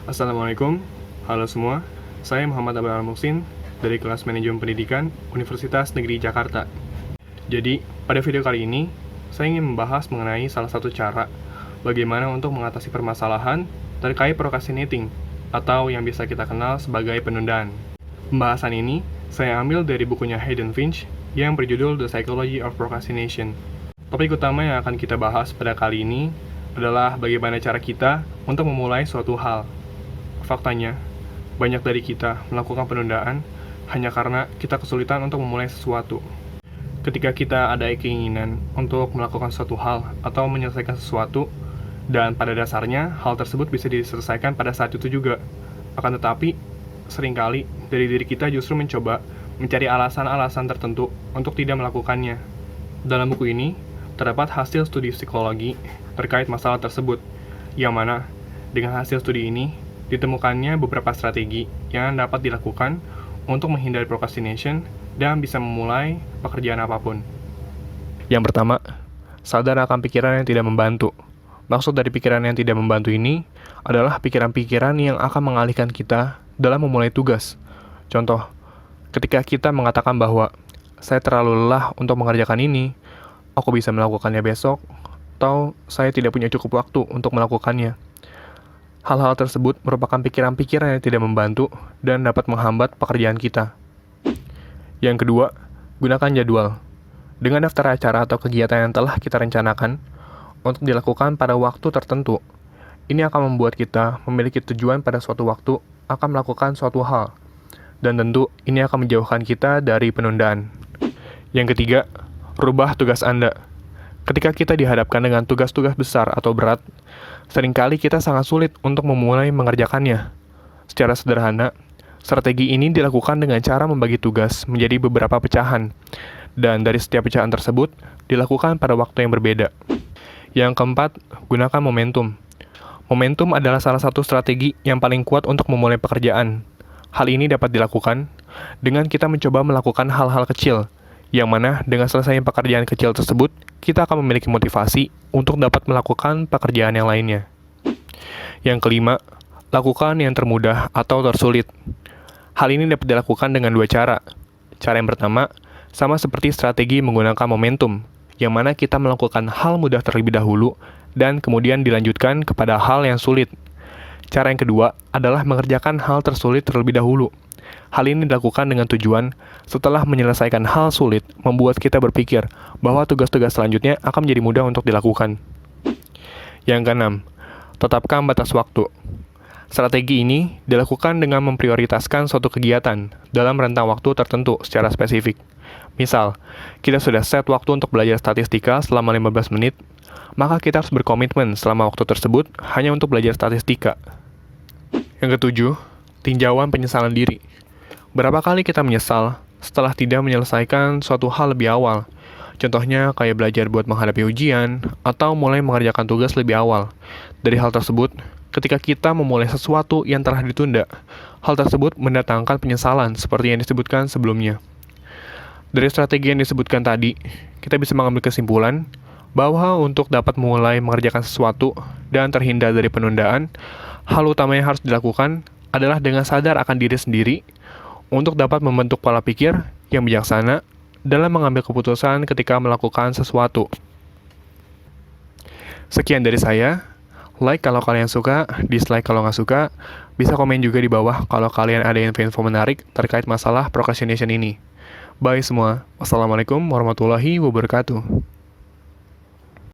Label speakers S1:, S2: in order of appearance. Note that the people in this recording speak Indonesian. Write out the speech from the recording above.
S1: Assalamualaikum, halo semua. Saya Muhammad Abdul Al-Muhsin dari kelas Manajemen Pendidikan Universitas Negeri Jakarta. Jadi, pada video kali ini, saya ingin membahas mengenai salah satu cara bagaimana untuk mengatasi permasalahan terkait procrastinating atau yang bisa kita kenal sebagai penundaan. Pembahasan ini saya ambil dari bukunya Hayden Finch yang berjudul The Psychology of Procrastination. Topik utama yang akan kita bahas pada kali ini adalah bagaimana cara kita untuk memulai suatu hal. Faktanya, banyak dari kita melakukan penundaan hanya karena kita kesulitan untuk memulai sesuatu. Ketika kita ada keinginan untuk melakukan suatu hal atau menyelesaikan sesuatu, dan pada dasarnya hal tersebut bisa diselesaikan pada saat itu juga. Akan tetapi, seringkali dari diri kita justru mencoba mencari alasan-alasan tertentu untuk tidak melakukannya. Dalam buku ini, terdapat hasil studi psikologi terkait masalah tersebut, yang mana dengan hasil studi ini ditemukannya beberapa strategi yang dapat dilakukan untuk menghindari procrastination dan bisa memulai pekerjaan apapun. Yang pertama, sadar akan pikiran yang tidak membantu. Maksud dari pikiran yang tidak membantu ini adalah pikiran-pikiran yang akan mengalihkan kita dalam memulai tugas. Contoh, ketika kita mengatakan bahwa saya terlalu lelah untuk mengerjakan ini, aku bisa melakukannya besok, atau saya tidak punya cukup waktu untuk melakukannya. Hal-hal tersebut merupakan pikiran-pikiran yang tidak membantu dan dapat menghambat pekerjaan kita. Yang kedua, gunakan jadwal. Dengan daftar acara atau kegiatan yang telah kita rencanakan untuk dilakukan pada waktu tertentu, ini akan membuat kita memiliki tujuan pada suatu waktu akan melakukan suatu hal. Dan tentu, ini akan menjauhkan kita dari penundaan. Yang ketiga, rubah tugas Anda. Ketika kita dihadapkan dengan tugas-tugas besar atau berat, seringkali kita sangat sulit untuk memulai mengerjakannya. Secara sederhana, strategi ini dilakukan dengan cara membagi tugas menjadi beberapa pecahan, dan dari setiap pecahan tersebut dilakukan pada waktu yang berbeda. Yang keempat, gunakan momentum. Momentum adalah salah satu strategi yang paling kuat untuk memulai pekerjaan. Hal ini dapat dilakukan dengan kita mencoba melakukan hal-hal kecil, yang mana dengan selesainya pekerjaan kecil tersebut, kita akan memiliki motivasi untuk dapat melakukan pekerjaan yang lainnya. Yang kelima, lakukan yang termudah atau tersulit. Hal ini dapat dilakukan dengan dua cara. Cara yang pertama, sama seperti strategi menggunakan momentum, yang mana kita melakukan hal mudah terlebih dahulu, dan kemudian dilanjutkan kepada hal yang sulit. Cara yang kedua adalah mengerjakan hal tersulit terlebih dahulu. Hal ini dilakukan dengan tujuan, setelah menyelesaikan hal sulit, membuat kita berpikir bahwa tugas-tugas selanjutnya akan menjadi mudah untuk dilakukan. Yang keenam, tetapkan batas waktu. Strategi ini dilakukan dengan memprioritaskan suatu kegiatan dalam rentang waktu tertentu secara spesifik. Misal, kita sudah set waktu untuk belajar statistika selama 15 menit, maka kita harus berkomitmen selama waktu tersebut hanya untuk belajar statistika. Yang ketujuh, tinjauan penyesalan diri. Berapa kali kita menyesal setelah tidak menyelesaikan suatu hal lebih awal? Contohnya kayak belajar buat menghadapi ujian atau mulai mengerjakan tugas lebih awal. Dari hal tersebut, ketika kita memulai sesuatu yang telah ditunda, hal tersebut mendatangkan penyesalan seperti yang disebutkan sebelumnya. Dari strategi yang disebutkan tadi, kita bisa mengambil kesimpulan bahwa untuk dapat mulai mengerjakan sesuatu dan terhindar dari penundaan, hal utama yang harus dilakukan adalah dengan sadar akan diri sendiri untuk dapat membentuk pola pikir yang bijaksana dalam mengambil keputusan ketika melakukan sesuatu. Sekian dari saya. Like kalau kalian suka, dislike kalau nggak suka. Bisa komen juga di bawah kalau kalian ada info-info menarik terkait masalah procrastination ini. Bye semua. Wassalamualaikum warahmatullahi wabarakatuh.